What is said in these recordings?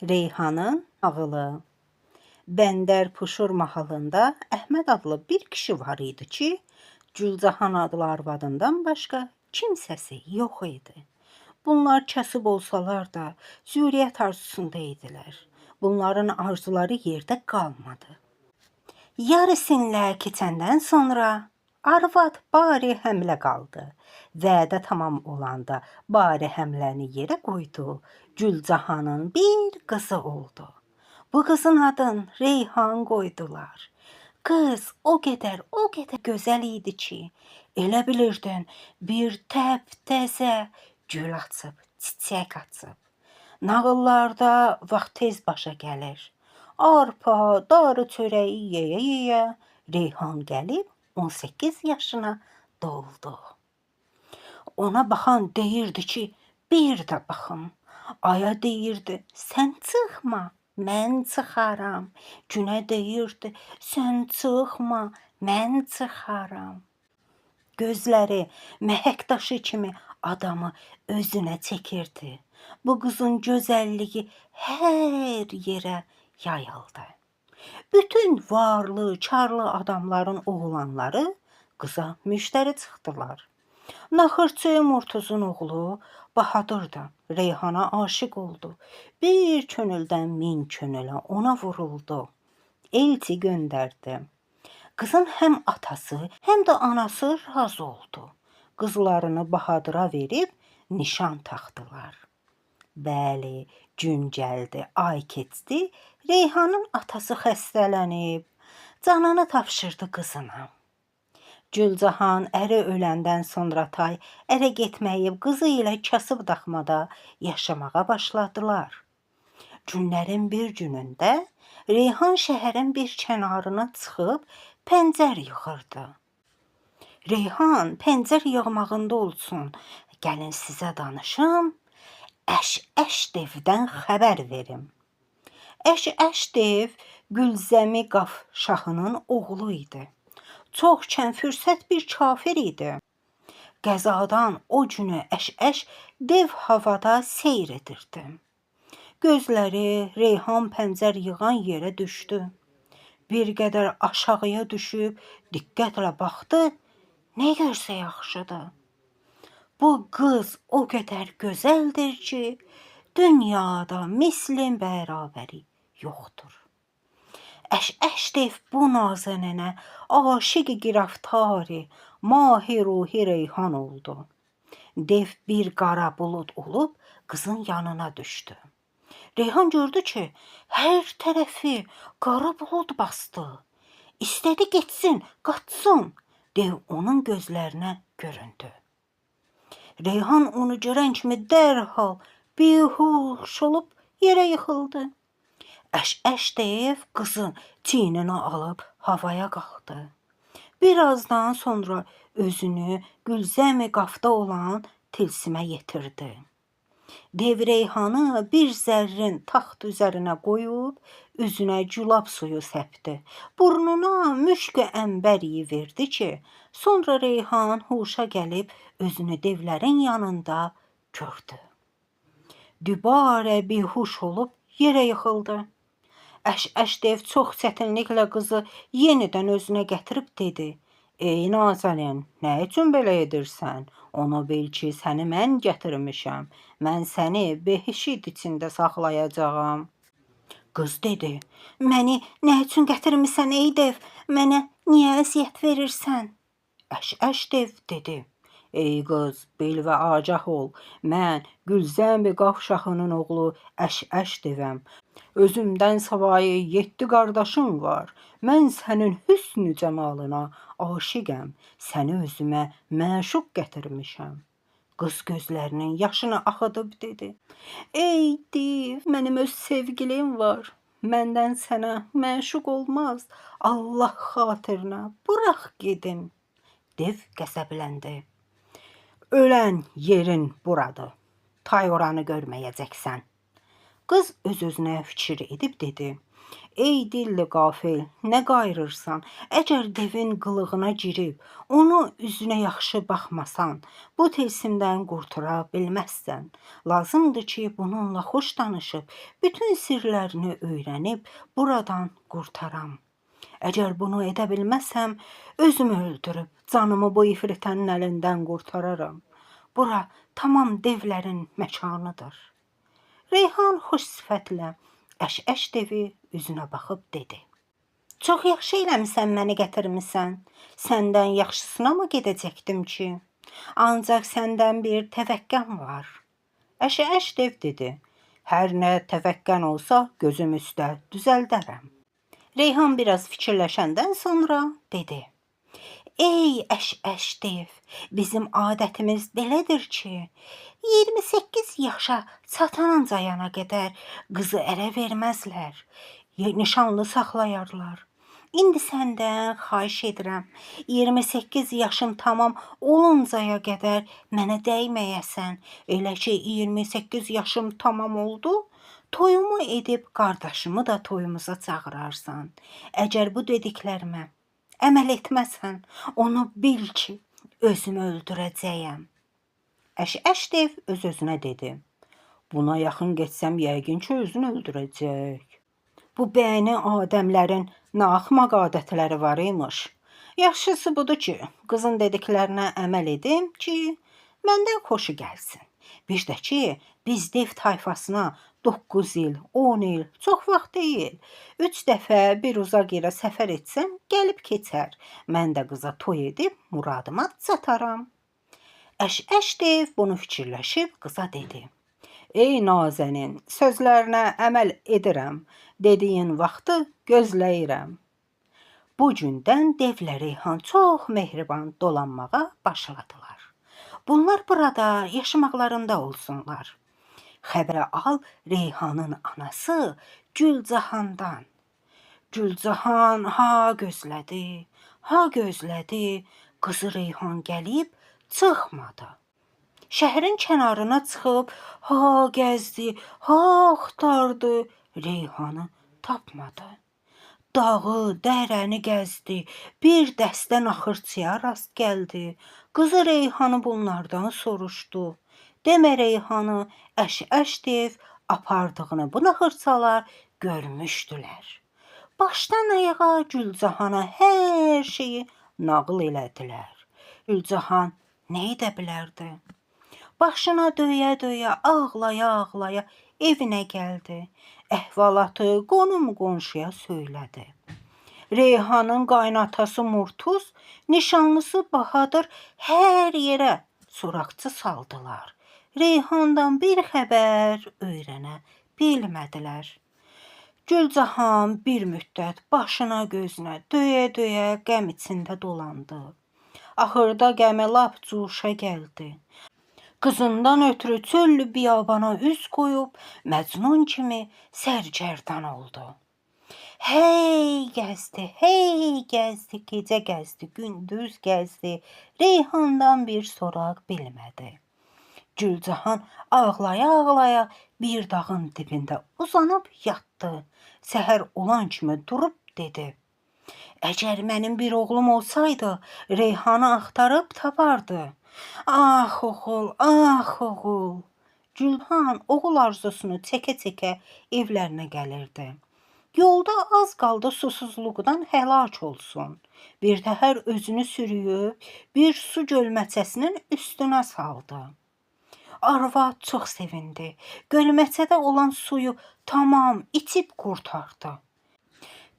Reyhanın ağılı. Bəndər Puşur mahalında Əhməd adlı bir kişi var idi ki, Gülcahan adlı arvadından başqa kimsəsi yox idi. Bunlar kasıb olsalar da zürriyyət arzusunda idilər. Bunların arzuları yerdə qalmadı. Yarısınla keçəndən sonra arvad bari həmlə qaldı. Vədə tamam olanda bari həmləni yerə qoydu. Gülcahanın bir qızı oldu. Bu qızın adını Reyhan qoydular. Qız o qədər gözəl idi ki, elə bilirdin bir təptəzə gül açıb, çiçək açıb. Nağıllarda vaxt tez başa gəlir. Arpa, darı çörəyi yeyə-yeyə Reyhan gəlib 18 yaşına doldu. Ona baxan deyirdi ki, bir də baxım. Aya deyirdi, sən çıxma, mən çıxaram. Günə deyirdi, sən çıxma, mən çıxaram. Gözləri məhək daşı kimi adamı özünə çəkirdi. Bu qızın gözəlliyi hər yerə yayıldı. Bütün varlı, çarlı adamların oğlanları qıza müştəri çıxdılar. Naxırçı Murtuzun oğlu Bahadır da Reyhana aşiq oldu. Bir könüldən min könülə ona vuruldu. Elçi göndərdi. Qızın həm atası, həm də anası razı oldu. Qızlarını Bahadıra verib nişan taxdılar. Bəli, gün gəldi, ay keçdi. Reyhanın atası xəstələnib, canını tapşırdı qızına. Gülcahan əri öləndən sonra tay ərə getməyib qızı ilə kasıb daxmada yaşamağa başladılar. Günlərin bir günündə Reyhan şəhərin bir kənarına çıxıb pəncər yığırdı. Reyhan pəncər yığmağında olsun, gəlin sizə danışım, Əş-əş devdən xəbər verim. Əş-əş dev Gülzəmi Qaf şahının oğlu idi. Çox kənfürsət bir kafir idi. Qəzadan o günü əş-əş dev havada seyr edirdi. Gözləri Reyhan pəncər yığan yerə düşdü. Bir qədər aşağıya düşüb diqqətlə baxdı, nə görsə yaxşıdır. Bu qız o qədər gözəldir ki, dünyada mislin bərabəri yoxdur. Əş-əş dev bu nazənənə aşiq-i giraftari, mahi ruhi Reyhan oldu. Dev bir qara bulud olub qızın yanına düşdü. Reyhan gördü ki, hər tərəfi qara bulud bastı. İstədi getsin, qaçsın. Dev onun gözlərinə göründü. Reyhan onu görən kimi dərhal bihuş olub yerə yıxıldı. Əş-əş dev qızın çiyninə alıb havaya qalxdı. Birazdan sonra özünü Gülzəmi Qafda olan tilsimə yetirdi. Dev Reyhanı bir zərrin taxt üzərinə qoyub, üzünə gülab suyu səpdi. Burnuna müşk-i əmbər verdi ki, sonra Reyhan huşa gəlib özünü devlərin yanında gördü. Dübarə bihuş olub yerə yıxıldı. Əş-əş dev çox çətinliklə qızı yenidən özünə gətirib dedi. Ey nazənin, nə üçün belə edirsən? Onu bil ki, səni mən gətirmişəm. Mən səni behişit içində saxlayacağam. Qız dedi, məni nə üçün gətirmisən ey dev? Mənə niyə əziyyət verirsən? Əş-əş dev dedi. Ey qız, bil və agah ol, mən Gülzəmi Qaf şahının oğlu Əş-əş devəm. Özümdən savayı 7 qardaşım var. Mən sənin hüsnü cəmalına aşiqəm. Səni özümə məşuq gətirmişəm. Qız gözlərinin yaşını axıdıb dedi. Ey div, mənim öz sevgilim var. Məndən sənə məşuq olmaz. Allah xatirinə burax gedim. Dev qəzəbləndi. Ölən yerin buradır. Tay oranı görməyəcəksən. Qız öz-özünə fikir edib dedi: Ey dilli qafil, nə qayırırsan? Əgər devin qılığına girib, onu üzünə yaxşı baxmasan, bu tilsimdən qurtara bilməzsən. Lazımdır ki, bununla xoş danışıb, bütün sirlərini öyrənib, buradan qurtaram. Əgər bunu edə bilməsəm, özümü öldürüb, canımı bu ifritənin əlindən qurtararam. Bura tamam devlərin məkanıdır. Reyhan xoş sifətlə əş-əş devi üzünə baxıb dedi: Çox yaxşı eləmisən məni gətirmisən. Səndən yaxşısına mı gedəcəkdim ki? Ancaq səndən bir təvəqqəm var. Əş-əş dev dedi: Hər nə təvəqqən olsa gözüm üstə düzəldərəm. Reyhan biraz fikirləşəndən sonra dedi: Ey əş-əş dev, bizim adətimiz belədir ki, 28 yaşa çatancayana qədər qızı ərə verməzlər, nişanlı saxlayarlar. İndi səndən xahiş edirəm, 28 yaşım tamam oluncaya qədər mənə dəyməyəsən, elə ki 28 yaşım tamam oldu, toyumu edib qardaşımı da toyumuza çağırarsan. Əgər bu dediklərimə əməl etməsən, onu bil ki, özümü öldürəcəyəm. Əş-əş dev öz-özünə dedi: Buna yaxın getsəm yəqin ki, özünü öldürəcək. Bu bəyəni adəmlərin nə axmaq adətləri var imiş. Yaxşısı budur ki, qızın dediklərinə əməl edim ki, məndən xoşu gəlsin. Bir də ki, biz dev tayfasına 9 il, 10 il, çox vaxt deyil. 3 dəfə bir uzaq yerə səfər etsəm, gəlib keçər. Mən də qıza toy edib muradıma çataram. Əş-əş dev bunu fikirləşib qıza dedi: Ey nazənin, sözlərinə əməl edirəm, dediyin vaxtı gözləyirəm. Bu gündən devlə Reyhan çox mehriban dolanmağa başladılar. Bunlar burada yaşamaqlarında olsunlar. Xəbər al Reyhanın anası Gülcahandan. Gülcahan ha gözlədi, qızı Reyhan gəlib çıxmadı. Şəhərin kənarına çıxıb ha gəzdi, ha axtardı, Reyhanı tapmadı. Dağı, dərəni gəzdi, bir dəstə naxırçıya rast gəldi. Qızı Reyhanı bunlardan soruşdu. Demə Reyhanı əş-əş dev apardığını bu naxırçalar görmüşdülər. Başdan ayağa Gülcahana hər şeyi nağıl elədilər. Gülcahan nə edə bilərdi? Başına döyə-döyə, ağlaya-ağlaya evinə gəldi. Əhvalatı qonum-qonşuya söylədi. Reyhanın qaynatası Murtuz, nişanlısı Bahadır hər yerə soraqçı saldılar. Reyhandan bir xəbər öyrənə bilmədilər. Gülcahan bir müddət başına gözünə döyə-döyə qəm içində dolandı. Axırda qəmi lap cuşa gəldi. Qızından ötürü çöllü biyabana üz qoyub, Məcnun kimi sərgərdan oldu. Hey gəzdi, gecə gəzdi, gündüz gəzdi, Reyhandan bir soraq bilmədi. Gülcahan ağlaya-ağlaya bir dağın dibində uzanıb yatdı. Səhər olan kimi durub dedi: Əgər mənim bir oğlum olsaydı, Reyhanı axtarıb tapardı. Ah oğul, ah oğul. Gülcahan oğul arzusunu çəkə-çəkə evlərinə gəlirdi. Yolda az qaldı susuzluqdan həlak olsun. Bir təhər özünü sürüyüb, bir su gölməçəsinin üstünə saldı. Arvad çox sevindi. Gölməçədə olan suyu tamam içib qurtardı.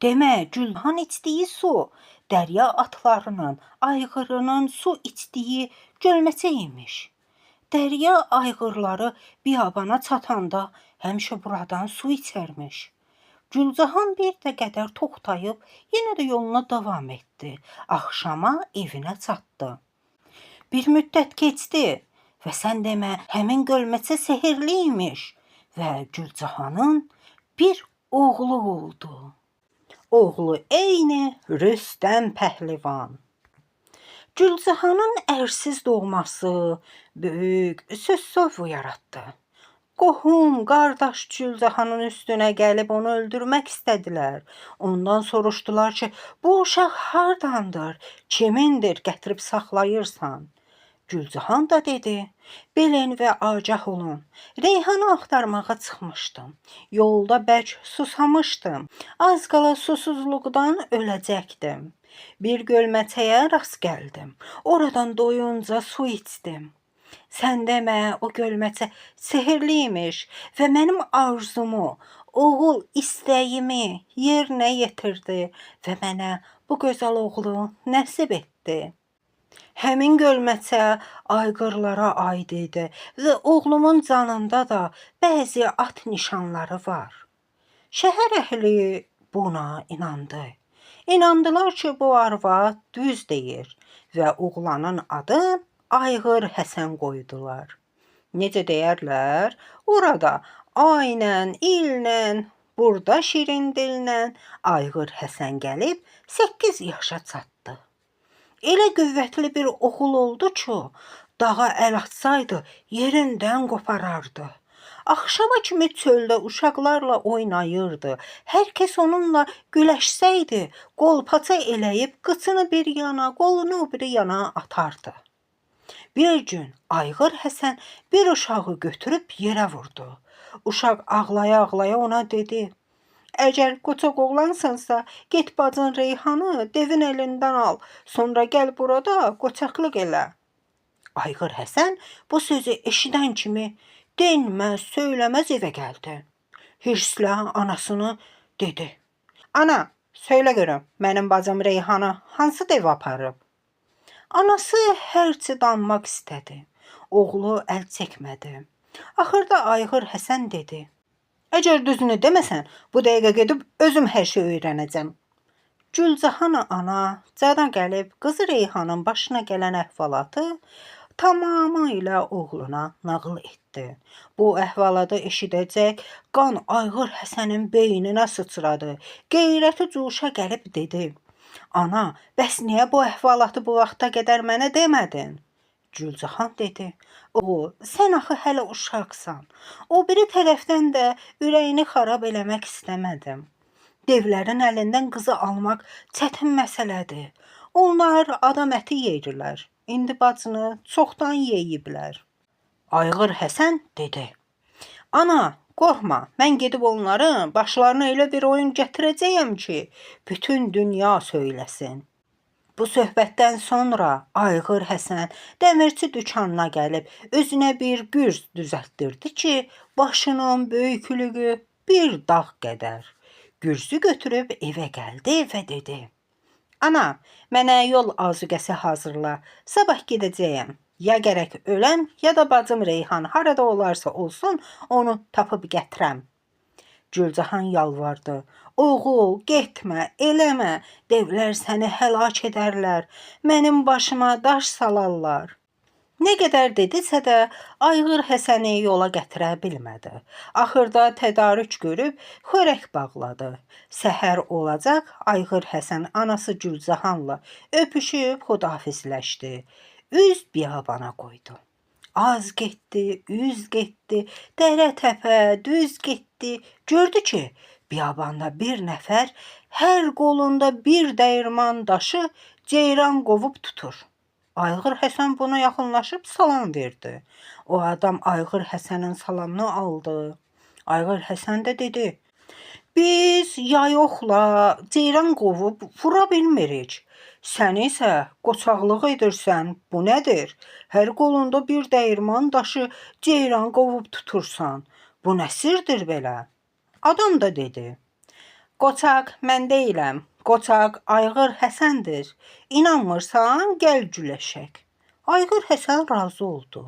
Demə, Gülcahan içdiyi su, dərya atlarının, ayğırının su içdiyi gölməçə imiş. Dərya ayğırları biyabana çatanda həmişə buradan su içərmiş. Gülcahan bir də qədər toxtayıb, yenə də yoluna davam etdi. Axşama evinə çatdı. Bir müddət keçdi və sən demə, həmin gölməçə sehirli imiş və Gülcahanın bir oğlu oldu. Oğlu eyni Rüstəm pəhlivan. Gülcahanın ərsiz doğması böyük söz-söv yaratdı. Qohum, qardaş Gülcahanın üstünə gəlib onu öldürmək istədilər. Ondan soruşdular ki, bu uşaq hardandır, kimindir, gətirib saxlayırsan? Gülcahan da dedi, bilin və agah olun. Reyhanı axtarmağa çıxmışdım. Yolda bərk susamışdım. Az qala susuzluqdan öləcəkdim. Bir gölməçəyə rast gəldim. Oradan doyunca su içdim. Sən demə, o gölməçə sehirliymiş və mənim arzumu, oğul istəyimi yerinə yetirdi və mənə bu gözəl oğlu nəsib etdi. Həmin gölməçə ayğırlara aid idi və oğlumun canında da bəzi at nişanları var. Şəhər əhli buna inandı. İnandılar ki, bu arvad düz deyir və oğlanın adı Ayğır Həsən qoydular. Necə deyərlər, orada aynən, illə, burada şirin dillə Ayğır Həsən gəlib 8 yaşa çatdı. Elə qüvvətli bir oğul oldu ki, dağa əl atsaydı, yerindən qoparardı. Axşama kimi çöldə uşaqlarla oynayırdı. Hər kəs onunla güləşsəydi, qolpaça eləyib qıçını bir yana, qolunu o biri yana atardı. Bir gün Ayğır Həsən bir uşağı götürüb yerə vurdu. Uşaq ağlaya-ağlaya ona dedi, əgər qoçaq oğlansansa, get bacın Reyhanı devin elindən al, sonra gəl burada qoçaqlıq elə. Ayğır Həsən bu sözü eşidən kimi dinməz, söyləməz evə gəldi. Hirslə anasını dedi, ana, söylə görüm, mənim bacım Reyhanı hansı dev aparıb? Anası hərçi danmaq istədi. Oğlu əl çəkmədi. Axırda Ayğır Həsən dedi, əgər düzünü deməsən, bu dəqiqə gedib özüm hər şey öyrənəcəm. Gülcahan ana cana gəlib qızı Reyhanın başına gələn əhvalatı tamamilə oğluna nağıl etdi. Bu əhvalatı eşidəcək qan Ayğır Həsənin beyninə sıçradı. Qeyrəti cuşa gəlib dedi, ana, bəs niyə bu əhvalatı bu vaxta qədər mənə demədin? Gülcahan dedi, o, sən axı hələ uşaqsan. O biri tərəfdən də ürəyini xarab eləmək istəmədim. Devlərin əlindən qızı almaq çətin məsələdir. Onlar adam əti yeyirlər. İndi bacını çoxdan yeyiblər. Ayğır Həsən dedi, ana, qorxma, mən gedib onların başlarına elə bir oyun gətirəcəyəm ki, bütün dünya söyləsin. Bu söhbətdən sonra Ayğır Həsən dəmirçi dükanına gəlib özünə bir gürz düzəltdirdi ki, başının böyüklüyü bir dağ qədər. Gürzü götürüb evə gəldi və dedi, ana, mənə yol azuqəsi hazırla, sabah gedəcəyəm. Ya gərək öləm, ya da bacım Reyhan harada olarsa olsun, onu tapıb gətirəm. Gülcahan yalvardı. Oğul, getmə, eləmə, devlər səni həlak edərlər, mənim başıma daş salarlar. Nə qədər dedisə də, Ayğır Həsəni yola gətirə bilmədi. Axırda tədarük görüb, xörək bağladı. Səhər olacaq, Ayğır Həsən anası Gülcahanla öpüşüb xudahafizləşdi. Üz biyabana qoydu. Az getdi, üz getdi, dərə təpə, düz getdi. Gördü ki, biyabanda bir nəfər hər qolunda bir dəyirman daşı ceyran qovub tutur. Ayğır Həsən buna yaxınlaşıb salam verdi. O adam Ayğır Həsənin salamını aldı. Ayğır Həsən də dedi, biz yayoxla ceyran qovub vura bilmirik. Sən isə qoçaqlıq edirsən, bu nədir? Hər qolunda bir dəyirman daşı ceyran qovub tutursan, bu nə sirdir belə? Adam da dedi, qoçaq mən deyiləm, qoçaq Ayğır Həsəndir. İnanmırsan, gəl güləşək. Ayğır Həsən razı oldu.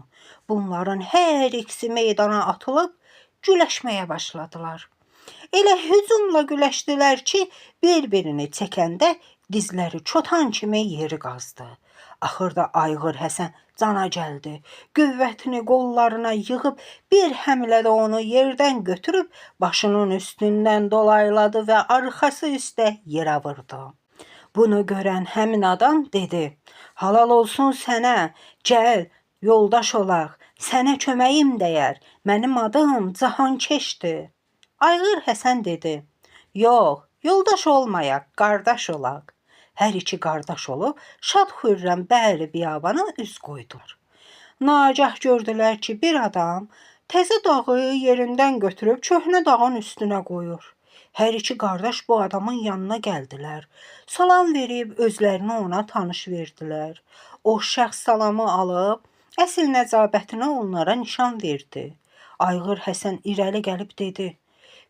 Bunların hər ikisi meydana atılıb güləşməyə başladılar. Elə hücumla güləşdilər ki, bir-birini çəkəndə dizləri çotan kimi yeri qazdı. Axırda Ayğır Həsən cana gəldi. Qüvvətini qollarına yığıb bir həmlədə onu yerdən götürüb başının üstündən dolayladı və arxası üstə yerə vurdu. Bunu görən həmin adam dedi, halal olsun sənə, gəl, Yoldaş olaq, sənə köməyim dəyər, mənim adım Cahankeşdir. Ayğır Həsən dedi, yox, yoldaş olmayaq, qardaş olaq. Hər iki qardaş olub, şad xürrəm bəri biyabana üz qoydular. Nagah gördülər ki, bir adam təzə dağı yerindən götürüb köhnə dağın üstünə qoyur. Hər iki qardaş bu adamın yanına gəldilər. Salam verib özlərini ona tanış verdilər. O şəxs salamı alıb, əsl nəcabətinə onlara nişan verdi. Ayğır Həsən irəli gəlib dedi,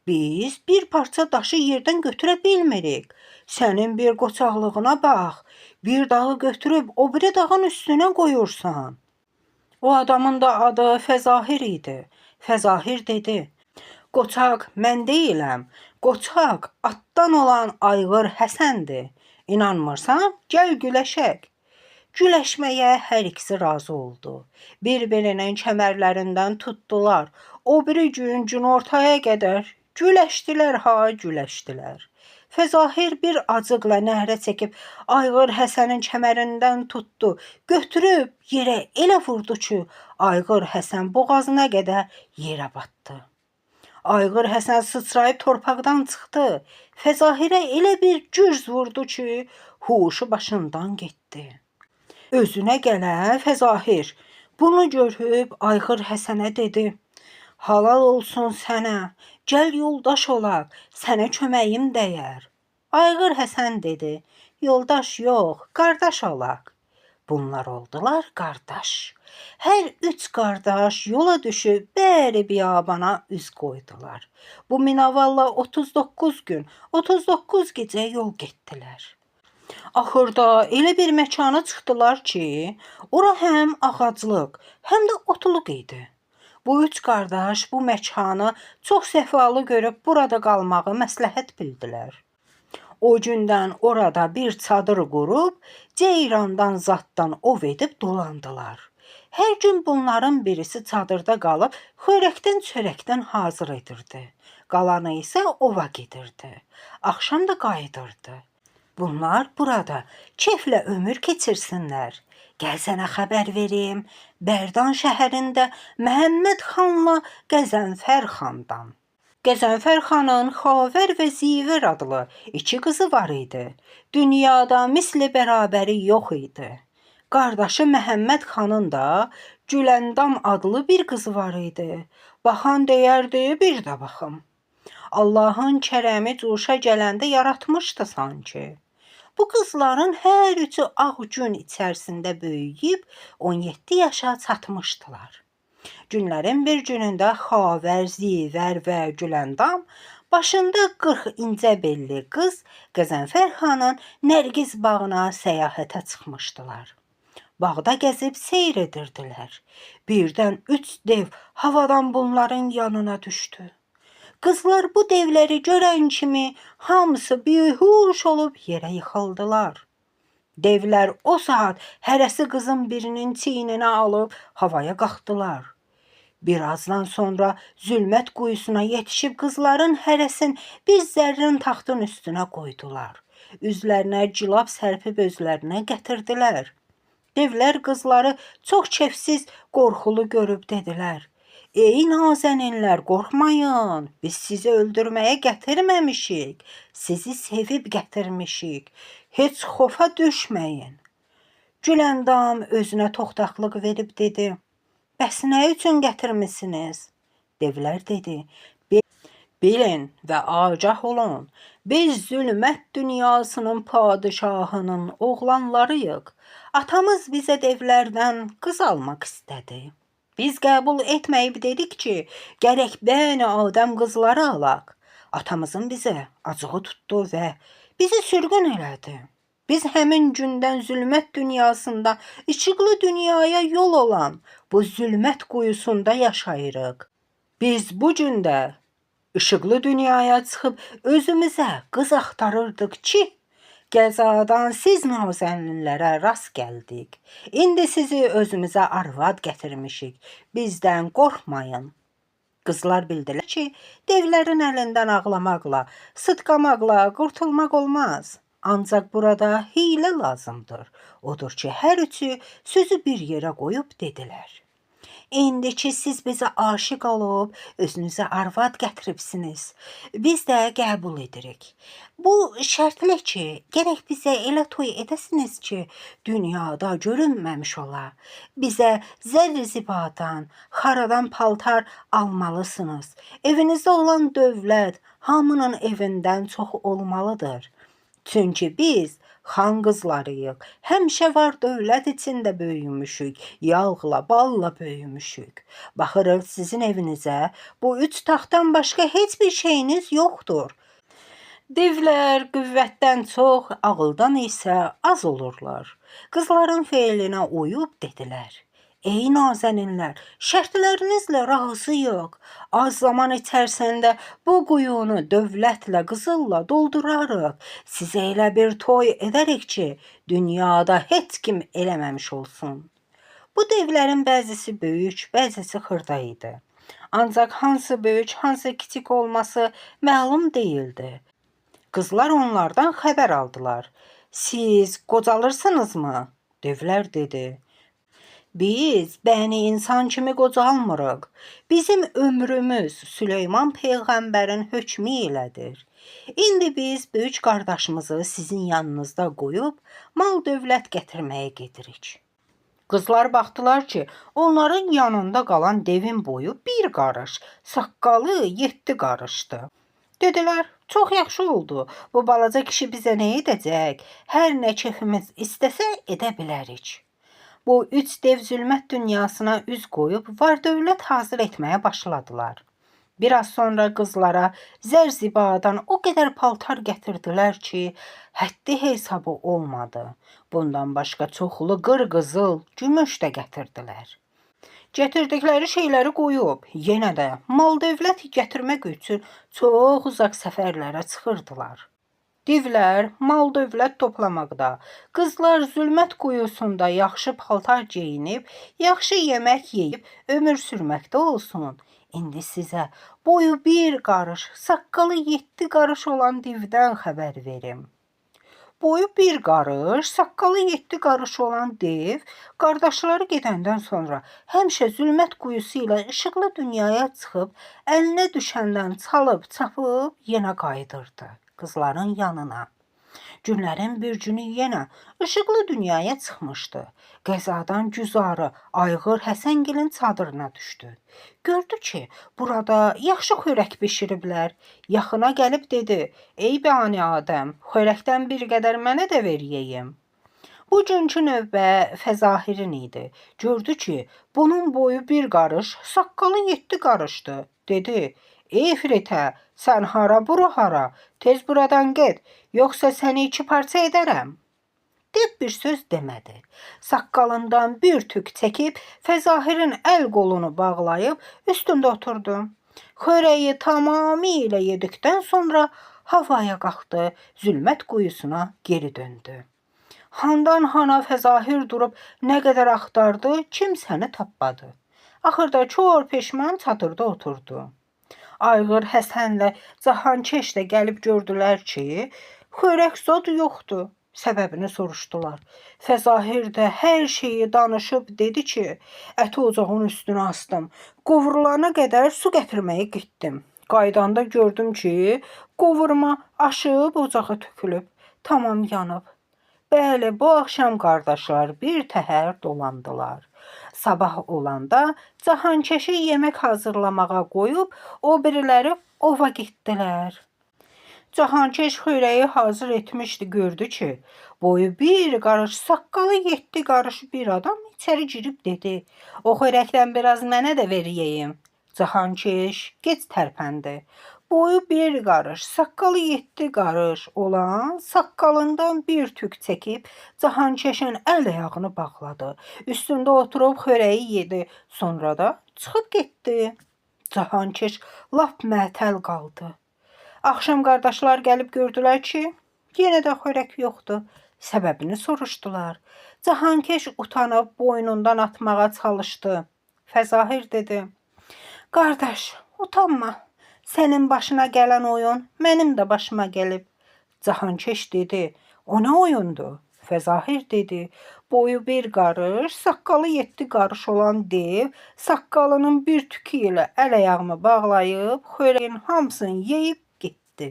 biz bir parça daşı yerdən götürə bilmirik. Sənin bir qoçaqlığına bax, bir dağı götürüb o biri dağın üstünə qoyursan. O adamın da adı Fəzahir idi. Fəzahir dedi, qoçaq mən deyiləm, qoçaq atdan olan Ayğır Həsəndir. İnanmırsan, gəl güləşək. Güləşməyə hər ikisi razı oldu. Bir-birinin kəmərlərindən tutdular. O biri gün günortaya qədər güləşdilər güləşdilər. Fəzahir bir acıqla nəhrə çəkib Ayğır Həsənin kəmərindən tutdu, götürüb yerə elə vurdu ki, Ayğır Həsən boğazına qədər yerə batdı. Ayğır Həsən sıçrayıb torpaqdan çıxdı. Fəzahirə elə bir gürz vurdu ki, huşu başından getdi. Özünə gələn Fəzahir bunu görüb Ayğır Həsənə dedi, halal olsun sənə, gəl yoldaş olaq, sənə köməyim dəyər. Ayğır Həsən dedi, yoldaş yox, qardaş olaq. Bunlar oldular qardaş. Hər üç qardaş yola düşüb bəri biyabana üz qoydular. Bu minavalla 39 gün, 39 gecə yol getdilər. Axırda elə bir məkana çıxdılar ki, ora həm ağaclıq, həm də otluq idi. Bu üç qardaş bu məkanı çox səfalı görüb burada qalmağı məsləhət bildilər. O gündən orada bir çadır qurub, ceyrandan zaddan ov edib dolandılar. Hər gün bunların birisi çadırda qalıb, xörəkdən çörəkdən hazır edirdi. Qalanı isə ova gedirdi. Axşam da qayıdırdı. Bunlar burada keyflə ömür keçirsinlər. Gəl sənə xəbər verim, Bərdan şəhərində Məhəmməd xanla Qəzənfər xandan. Qəzənfər xanın Xavər və Zivər adlı iki qızı var idi. Dünyada misli bərabəri yox idi. Qardaşı Məhəmməd xanın da Güləndam adlı bir qızı var idi. Baxan deyərdi, bir də baxım. Allahın kərəmi cuşa gələndə yaratmışdı sanki. Bu qızların hər üçü ağ gün içərisində böyüyüb 17 yaşa çatmışdılar. Günlərin bir günündə Xavər, Zivər və Güləndam başında 40 incə belli qız Qəzənfər xanın Nərgiz bağına səyahətə çıxmışdılar. Bağda gəzib seyr edirdilər. Birdən 3 dev havadan bunların yanına düşdü. Qızlar bu devləri görən kimi hamısı bihuş olub yerə yıxıldılar. Devlər o saat hərəsi qızın birinin çiyninə alıb havaya qalxdılar. Birazdan sonra zülmət quyusuna yetişib qızların hərəsin bir zərrin taxtın üstünə qoydular. Üzlərinə cilab sərpib özlərinə gətirdilər. Devlər qızları çox kefsiz, qorxulu görüb dedilər, ey nazəninlər, qorxmayın, biz sizi öldürməyə gətirməmişik, sizi sevib gətirmişik, heç xofa düşməyin. Güləndam özünə toxtaqlıq verib dedi, bəs nə üçün gətirmisiniz? Devlər dedi, bilin və agah olun, biz zülmət dünyasının padişahının oğlanlarıyıq. Atamız bizə devlərdən qız almaq istədi. Biz qəbul etməyib dedik ki, gərək bəni Adəm qızları alaq. Atamızın bizə acığı tutdu və bizi sürgün elədi. Biz həmin gündən zülmət dünyasında işıqlı dünyaya yol olan bu zülmət quyusunda yaşayırıq. Biz bu gündə işıqlı dünyaya çıxıb özümüzə qız axtarırdıq ki, qəzadan siz nazənlilərə rast gəldik. İndi sizi özümüzə arvad gətirmişik. Bizdən qorxmayın. Qızlar bildilər ki, devlərin əlindən ağlamaqla, sıtqamaqla qurtulmaq olmaz. Ancaq burada hiylə lazımdır. Odur ki, hər üçü sözü bir yerə qoyub dedilər. İndi ki siz bizə aşiq olub, özünüzə arvad gətiribsiniz. Biz də qəbul edirik. Bu şərtlə ki, gərək bizə elə toy edəsiniz ki, dünyada görünməmiş ola. Bizə zərri-zibadan, xaradan paltar almalısınız. Evinizdə olan dövlət hamının evindən çox olmalıdır. Çünki biz xan qızlarıyıq. Həmişə var dövlət içində böyümüşük. Yağla, balla böyümüşük. Baxırıq sizin evinizə bu 3 taxtdan başqa heç bir şeyiniz yoxdur. Devlər qüvvətdən çox, ağıldan isə az olurlar. Qızların feilinə uyub dedilər. Ey nazəninlər, şərtlərinizlə razıyıq. Az zaman içərisində bu quyunu dövlətlə, qızılla doldurarıq. Sizə elə bir toy edərik ki, dünyada heç kim eləməmiş olsun. Bu devlərin bəzisi böyük, bəzisi xırda idi. Ancaq hansı böyük, hansı kiçik olması məlum değildi. Qızlar onlardan xəbər aldılar. Siz qocalırsınızmı? Devlər dedi. Biz bəni insan kimi qocalmırıq. Bizim ömrümüz Süleyman Peyğəmbərin hökmü ilədir. İndi biz böyük qardaşımızı sizin yanınızda qoyub mal dövlət gətirməyə gedirik. Qızlar baxdılar ki, onların yanında qalan devin boyu bir qarış, saqqalı 7 qarışdı. Dedilər, çox yaxşı oldu. Bu balaca kişi bizə nə edəcək? Hər nə kefimiz istəsə edə bilərik. Bu 3 dev zülmət dünyasına üz qoyub var dövlət hazır etməyə başladılar. Biraz sonra qızlara zərzibadan o qədər paltar gətirdilər ki, həddi hesabı olmadı. Bundan başqa çoxlu qırqızıl, gümüş də gətirdilər. Gətirdikləri şeyləri qoyub, yenə də mal dövlət gətirmək üçün çox uzaq səfərlərə çıxırdılar. Divlər mal dövlət toplamaqda, qızlar zülmət quyusunda yaxşı paltar geyinib, yaxşı yemək yeyib ömür sürməkdə olsun. İndi sizə boyu bir qarış, saqqalı 7 qarış olan divdən xəbər verim. Boyu bir qarış, saqqalı 7 qarış olan dev, qardaşları gedəndən sonra həmişə zülmət quyusu ilə işıqlı dünyaya çıxıb, əlinə düşəndən çalıb, çapıb yenə qayıdırdı qızların yanına. Günlərin bir günü yenə işıqlı dünyaya çıxmışdı. Qəzadan güzarı Ayğır Həsəngilin çadırına düşdü. Gördü ki, burada yaxşı xörək bişiriblər. Yaxına gəlib dedi, ey bani Adəm, xörəkdən bir qədər mənə də ver yeyim. Bugünkü növbə Fəzahirin idi. Gördü ki, bunun boyu bir qarış, saqqalı 7 qarışdı. Dedi, ey Fritə, sən hara, bura hara? Tez buradan get, yoxsa səni 2 parça edərəm. Dev bir söz demədi. Saqqalından bir tük çəkib, Fəzahirin əl qolunu bağlayıb, üstündə oturdu. Xörəyi tamamilə yedikdən sonra havaya qalxdı, zülmət quyusuna geri döndü. Handan hana Fəzahir durub nə qədər axtardı, kimsəni tapmadı. Axırda kor peşman çadırda oturdu. Ayğır Həsənlə Cahankeş də gəlib gördülər ki, xörək zad yoxdur. Səbəbini soruşdular. Fəzahir də hər şeyi danışıb dedi ki, əti ocağın üstünə astım. Qovurulana qədər su gətirməyə getdim. Qaydanda gördüm ki, qovurma aşıb ocağa tökülüb, tamam yanıb. Bəli, bu axşam qardaşlar bir təhər dolandılar. Sabah olanda Cahankeşi yemək hazırlamağa qoyub, o biriləri ova getdilər. Cahankeş xörəyi hazır etmişdi, gördü ki, boyu bir qarış, saqqalı 7 qarış bir adam içəri girib dedi, o xörəkdən biraz mənə də ver yeyim. Cahankeş gec tərpəndi. Boyu bir qarış, saqqalı 7 qarış olan saqqalından bir tük çəkib Cahankeşin əl ayağını bağladı. Üstündə oturub xörəyi yedi. Sonra da çıxıb getdi. Cahankeş lap məətəl qaldı. Axşam qardaşlar gəlib gördülər ki, yenə də xörək yoxdur. Səbəbini soruşdular. Cahankeş utanıb boynundan atmağa çalışdı. Fəzahir dedi, qardaş, utanma. Sənin başına gələn oyun mənim də başıma gəlib. Cahankeş dedi, O nə oyundur? Fəzahir dedi. Boyu bir qarış, saqqalı 7 qarış olan dev saqqalının bir tükü ilə əl-ayağımı bağlayıb xörəyin hamısını yeyib getdi.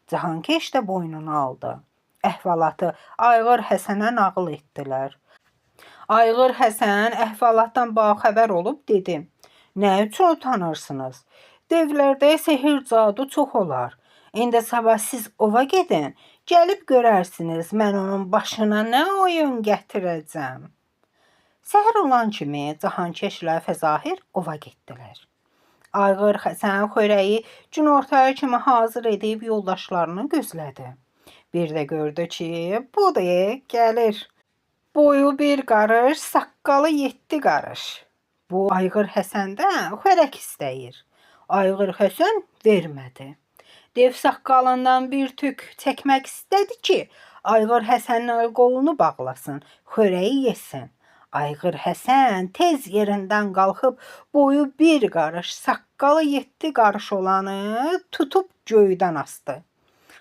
Cahankeş də boynuna aldı. Əhvalatı Ayğır Həsənə nağıl etdilər. Ayğır Həsən əhvalatdan baxəbər olub dedi. Nə üçün utanırsınız? Devlərdə sehir cadu çox olar. İndi sabah siz ova gedin, gəlib görərsiniz mən onun başına nə oyun gətirəcəm. Səhər olan kimi Cahankeşlə Fəzahir ova getdilər. Ayğır Həsən xörəyi günortaya kimi hazır edib yoldaşlarını gözlədi. Bir də gördü ki, budur, gəlir. Boyu bir qarış, saqqalı 7 qarış. Bu Ayğır Həsəndən xörək istəyir. Ayğır Həsən vermədi. Dev saqqalından bir tük çəkmək istədi ki, Ayğır Həsənin qolunu bağlasın, xörəyi yesin. Ayğır Həsən tez yerindən qalxıb boyu bir qarış, saqqalı 7 qarış olanı tutub göydən asdı.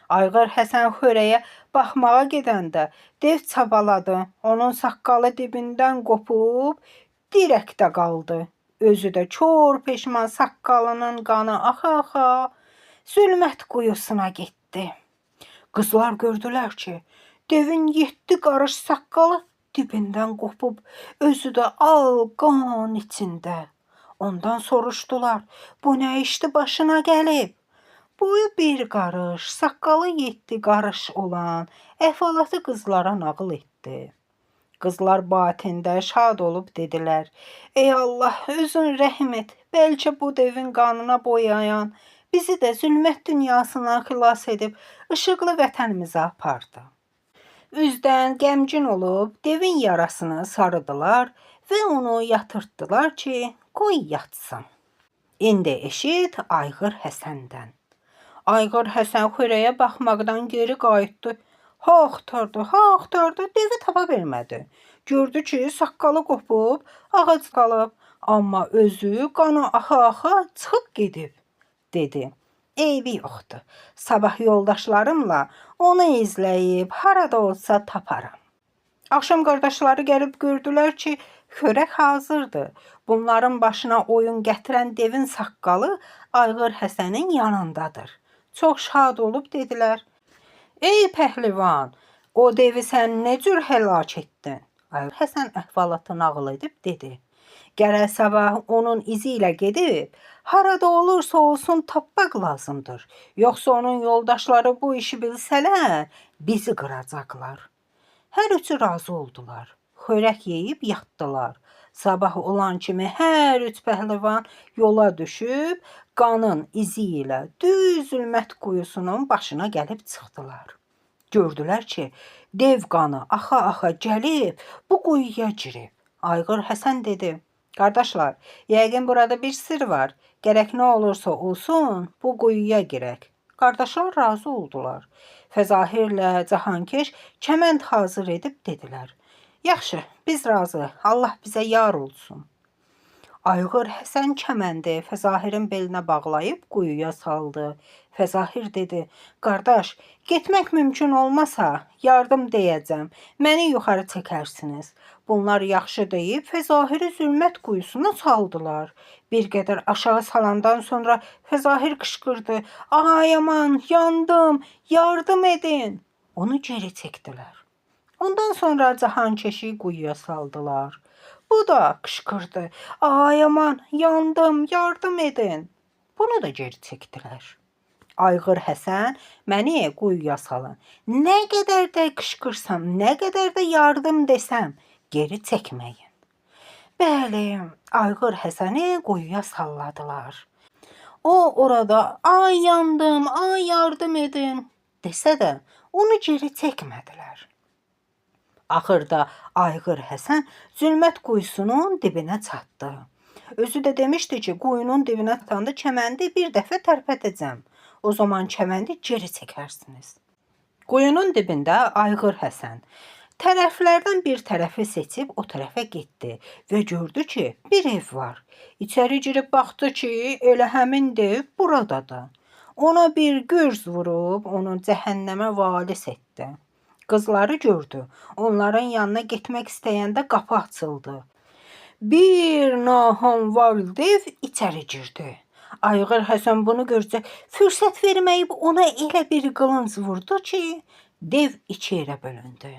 Ayğır Həsən xörəyə baxmağa gedəndə dev çabaladı. Onun saqqalı dibindən qopub dirəkdə qaldı. Özü də kor peşman saqqalının qanı axa-axa zülmət quyusuna getdi. Qızlar gördülər ki, devin 7 qarış saqqalı dibindən qopub, özü də al qan içində. Ondan soruşdular, bu nə işdi başına gəlib? Boyu bir qarış, saqqalı 7 qarış olan əhvalatı qızlara nağıl etdi. Qızlar batində şad olub dedilər, ey Allah, özün rəhm et, bəlkə bu devin qanına boyayan, bizi də zülmət dünyasından xilas edib, işıqlı vətənimizə apardı. Üzdən qəmgin olub, devin yarasını sarıdılar və onu yatırtdılar ki, qoy yatsın. İndi eşit Ayğır Həsəndən. Ayğır Həsən xörəyə baxmaqdan geri qayıtdı. Axtardı, devi tapa bilmədi. Gördü ki, saqqalı qopub, ağac qalıb, amma özü qanı axa-axa çıxıb gedib. Dedi, eybi yoxdur, sabah yoldaşlarımla onu izləyib harada olsa taparam. Axşam qardaşları gəlib gördülər ki, xörək hazırdır. Bunların başına oyun gətirən devin saqqalı Ayğır Həsənin yanındadır. Çox şad olub dedilər, ey pəhlivan, o devi sən nə cür həlak etdin? Ayğır Həsən əhvalatı nağıl edib dedi, gərək sabah onun izi ilə gedib, harada olursa olsun tapmaq lazımdır. Yoxsa onun yoldaşları bu işi bilsələr, bizi qıracaqlar. Hər üçü razı oldular. Xörək yeyib yatdılar. Sabah olan kimi hər üç pəhlivan yola düşüb, qanın izi ilə düz zülmət quyusunun başına gəlib çıxdılar. Gördülər ki, dev qanı axa-axa gəlib, bu quyuya girib. Ayğır Həsən dedi, qardaşlar, yəqin burada bir sir var. Gərək nə olursa olsun, bu quyuya girək. Qardaşlar razı oldular. Fəzahirlə Cahankeş kəmənd hazır edib dedilər, yaxşı, biz razı, Allah bizə yar olsun. Ayğır Həsən kəməndi Fəzahirin belinə bağlayıb quyuya saldı. Fəzahir dedi, qardaş, getmək mümkün olmasa, yardım deyəcəm, məni yuxarı çəkərsiniz. Bunlar yaxşı deyib Fəzahiri zülmət quyusuna saldılar. Bir qədər aşağı salandan sonra Fəzahir qışqırdı, ay aman, yandım, yardım edin. Onu geri çəkdilər. Ondan sonra Cahankeşi quyuya saldılar. Bu da qışqırdı, ay aman, yandım, yardım edin. Bunu da geri çəkdilər. Ayğır Həsən, məni quyuya salın. Nə qədər də qışqırsam, nə qədər də yardım desəm, geri çəkməyin. Bəli, Ayğır Həsəni quyuya salladılar. O orada, ay yandım, ay yardım edin desə də, onu geri çəkmədilər. Axırda Ayğır Həsən zülmət quyusunun dibinə çatdı. Özü də demişdi ki, quyunun dibinə çatanda kəməndi bir dəfə tərpədəcəm. O zaman kəməndi geri çəkərsiniz. Quyunun dibində Ayğır Həsən tərəflərdən bir tərəfi seçib o tərəfə getdi və gördü ki, bir ev var. İçəri girib baxdı ki, elə həmin ev buradadır. Ona bir gürz vurub onu cəhənnəmə valis etdi. Qızları gördü. Onların yanına getmək istəyəndə qapı açıldı. Bir nahamvar dev içəri girdi. Ayğır Həsən bunu görcək fürsət verməyib ona elə bir qılınc vurdu ki, dev iki yerə bölündü.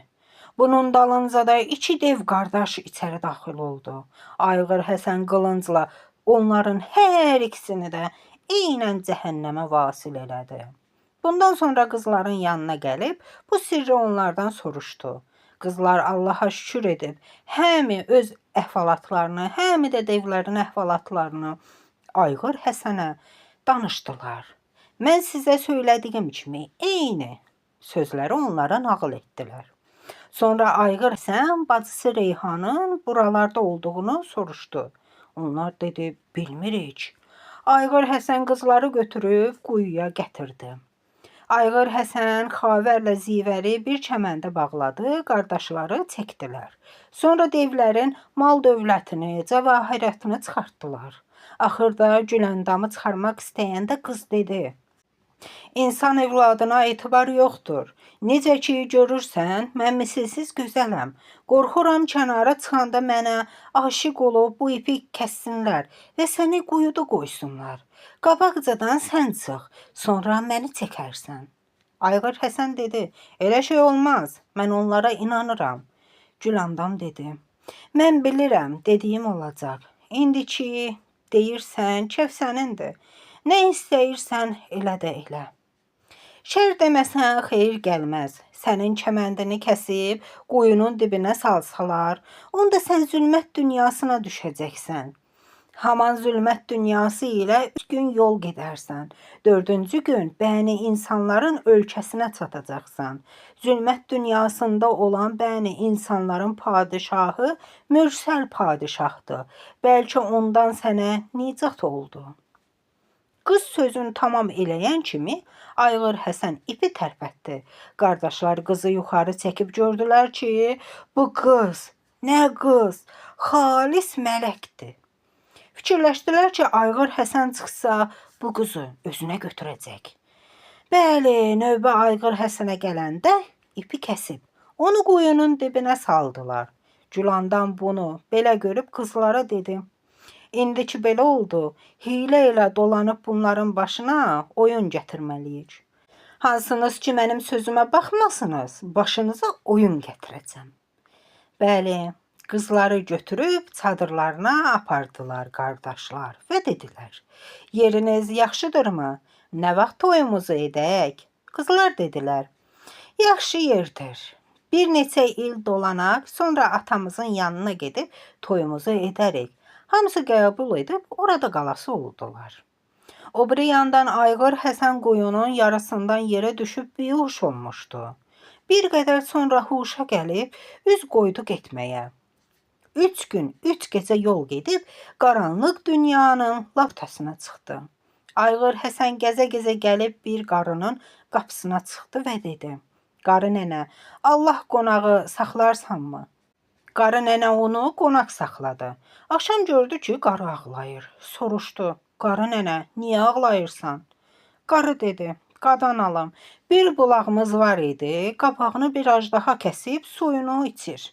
Bunun dalınca da iki dev qardaş içəri daxil oldu. Ayğır Həsən qılıncla onların hər ikisini də eynən cəhənnəmə vasil elədi. Bundan sonra qızların yanına gəlib bu sirri onlardan soruşdu. Qızlar Allaha şükür edib, həmi öz əhvalatlarını, həmi də devlərin əhvalatlarını Ayğır Həsənə danışdılar. Mən sizə söylədiyim kimi eyni sözləri onlara nağıl etdilər. Sonra Ayğır Həsən bacısı Reyhanın buralarda olduğunu soruşdu. Onlar dedi, bilmirik. Ayğır Həsən qızları götürüb quyuya gətirdi. Ayğır Həsən xavərlə zivəri bir çəməndə bağladı, qardaşları çəkdilər. Sonra devlərin mal dövlətini, cəvahiratını çıxartdılar. Axırda Güləndamı çıxarmaq istəyəndə qız dedi, İnsan evladına etibar yoxdur. Necə ki görürsən, mən misilsiz gözələm. Qorxuram kənara çıxanda mənə aşiq olub bu ipi kəssinlər və səni quyuda qoysunlar. Qabaqcadan sən çıx, sonra məni çəkərsən. Ayğır Həsən dedi, elə şey olmaz, mən onlara inanıram. Gülandam dedi, mən bilirəm, dediyim olacaq. İndi ki deyirsən, kef sənindir. Nə istəyirsən, elə də elə. Şər deməsən xeyir gəlməz. Sənin kəməndini kəsib quyunun dibinə salsalar, onda sən zülmət dünyasına düşəcəksən. Haman zülmət dünyası ilə 3 gün yol gedərsən. 4-cü gün bəni insanların ölkəsinə çatacaqsan. Zülmət dünyasında olan bəni insanların padişahı Mürsəl padişahdır. Bəlkə ondan sənə nicat oldu. Qız sözünü tamam eləyən kimi Ayğır Həsən ipi tərpətdi. Qardaşlar qızı yuxarı çəkib gördülər ki, bu qız, nə qız, xalis mələkdir. Fikirləşdilər ki, Ayğır Həsən çıxsa bu qızı özünə götürəcək. Bəli, növbə Ayğır Həsənə gələndə ipi kəsib, onu quyunun dibinə saldılar. Gülandam bunu belə görüb qızlara dedi, İndiki belə oldu, hiylə ilə dolanıb bunların başına oyun gətirməliyik. Hansınız ki, mənim sözümə baxmasınız, başınıza oyun gətirəcəm. Bəli, qızları götürüb çadırlarına apardılar qardaşlar və dedilər, yeriniz yaxşıdırmı? Nə vaxt toyumuzu edək? Qızlar dedilər, yaxşı yerdir. Bir neçə il dolanaq, sonra atamızın yanına gedib toyumuzu edərik. Hamısı qəbul edib orada qalası oldular. O biri yandan Ayğır Həsən quyunun yarısından yerə düşüb bihuş olmuşdu. Bir qədər sonra huşa gəlib üz qoydu getməyə. 3 gün, 3 gecə yol gedib qaranlıq dünyanın laptasına çıxdı. Ayğır Həsən gəzə-gəzə gəlib bir qarının qapısına çıxdı və dedi, qarı nənə, Allah qonağı saxlarsanmı? Qarı nənə onu qonaq saxladı. Axşam gördü ki, qarı ağlayır. Soruşdu, qarı nənə, niyə ağlayırsan? Qarı dedi, qadan alım, bir bulağımız var idi, qabağını bir ajdaha kəsib suyunu içir.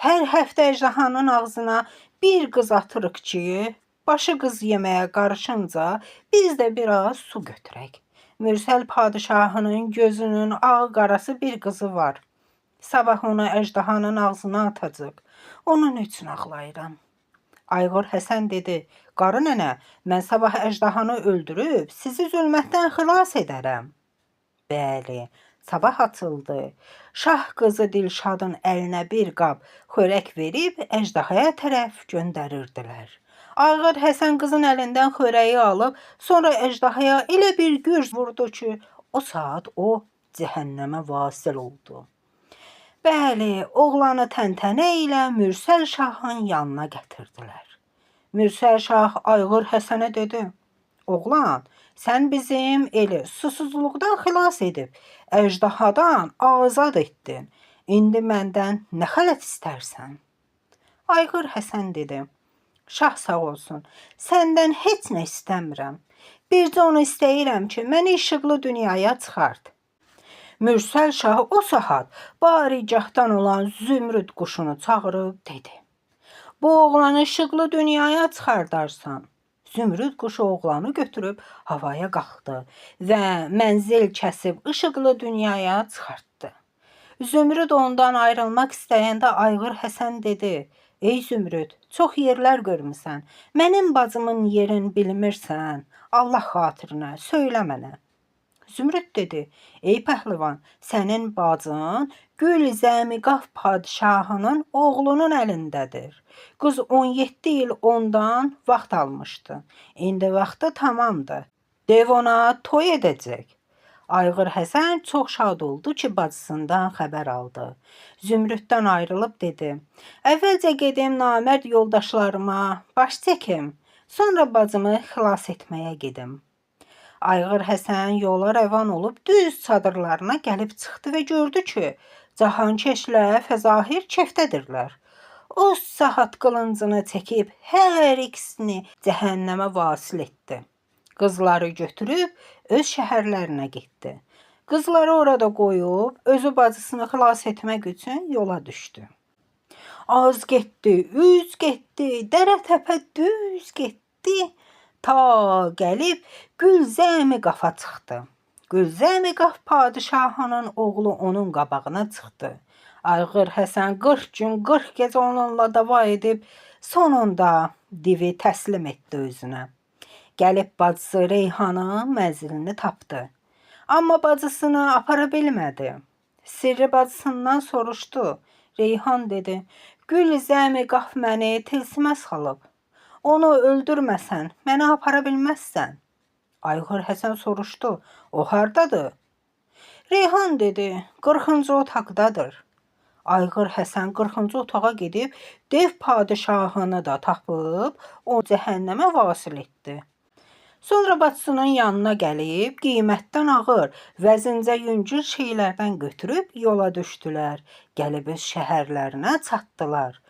Hər həftə əjdahanın ağzına bir qız atırıq ki, başı qız yeməyə qarışınca biz də biraz su götürək. Mürsəl padişahının gözünün ağ-qarası bir qızı var. Sabah onu əjdahanın ağzına atacaq. Onun üçün ağlayıram. Ayğır Həsən dedi, qarı nənə, mən sabah əjdahanı öldürüb sizi zülmətdən xilas edərəm. Bəli, sabah açıldı. Şah qızı Dilşadın əlinə bir qab xörək verib əjdahaya tərəf göndərirdilər. Ayğır Həsən qızın əlindən xörəyi alıb, sonra əjdahaya elə bir gürz vurdu ki, o saat o cəhənnəmə vasil oldu. Bəli, oğlanı təntənə ilə Mürsəl Şahın yanına gətirdilər. Mürsəl Şah Ayğır Həsənə dedi, oğlan, sən bizim eli susuzluqdan xilas edib, əjdahadan azad etdin. İndi məndən nə xələt istərsən? Ayğır Həsən dedi, Şah sağ olsun, səndən heç nə istəmirəm. Bircə onu istəyirəm ki, məni işıqlı dünyaya çıxart. Mürsəl şah o saat barigahdan olan Zümrüd quşunu çağırıb dedi: "Bu oğlanı işıqlı dünyaya çıxardarsan." Zümrüd quşu oğlanı götürüb havaya qalxdı və mənzil kəsib işıqlı dünyaya çıxartdı. Zümrüd ondan ayrılmaq istəyəndə Ayğır Həsən dedi: "Ey Zümrüd, çox yerlər görmüsən. Mənim bacımın yerini bilmirsən. Allah xatirinə söylə mənə." Zümrüd dedi: "Ey pəhlivan, sənin bacın Gülzəmiqaf padşahının oğlunun əlindədir. Qız 17 il ondan vaxt almışdı. İndi vaxtı tamamdır. Dev ona toy edəcək." Ayğır Həsən çox şad oldu ki, bacısından xəbər aldı. Zümrüddən ayrılıb dedi: "Əvvəlcə gedim namərd yoldaşlarıma baş çəkim, sonra bacımı xilas etməyə gedim." Ayğır Həsən yola rəvan olub düz çadırlarına gəlib çıxdı və gördü ki, Cahankeşlə Fəzahir kefdədirlər. O saat qılıncını çəkib hər ikisini cəhənnəmə vasil etdi. Qızları götürüb öz şəhərlərinə getdi. Qızları orada qoyub özü bacısını xilas etmək üçün yola düşdü. Az getdi, üz getdi, dərə təpə düz getdi, ta gəlib Gülzəmiqafa çıxdı. Gülzəmiqaf padşahının oğlu onun qabağına çıxdı. Ayğır Həsən 40 gün 40 gecə onunla dava edib sonunda divi təslim etdi özünə. Gəlib bacısı Reyhanın mənzilini tapdı. Amma bacısını apara bilmədi. Sirri bacısından soruşdu. Reyhan dedi: "Gülzəmiqaf məni tilsimə salıb. Onu öldürməsən, məni apara bilməzsən." Ayğır Həsən soruşdu: "O hardadır?" Reyhan dedi: "40-cı otaqdadır." Ayğır Həsən 40-cı otağa gedib dev padşahını da tapıb o cəhənnəmə vasil etdi. Sonra bacısının yanına gəlib qiymətdən ağır, vəzincə yüngül şeylərdən götürüb yola düşdülər. Gəlib öz şəhərlərinə çatdılar.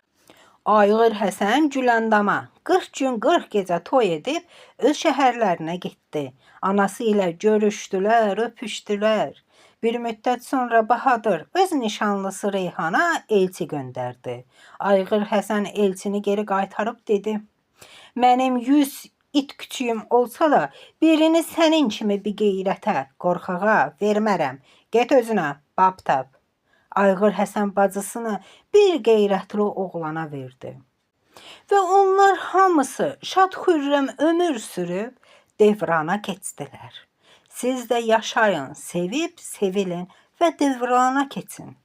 Ayğır Həsən Güləndama 40 gün 40 gecə toy edib öz şəhərlərinə getdi. Anası ilə görüşdülər, öpüşdülər. Bir müddət sonra Bahadır öz nişanlısı Reyhana elçi göndərdi. Ayğır Həsən elçini geri qaytarıb dedi: "Mənim 100 it küçüyüm olsa da birini sənin kimi bir qeyrətə, qorxağa vermərəm. Get özünə bab tap." Ayğır Həsən bacısını bir qeyrətli oğlana verdi. Və onlar hamısı şad-xürrəm ömür sürüb devrana keçdilər. Siz də yaşayın, sevib, sevilin və devrana keçin.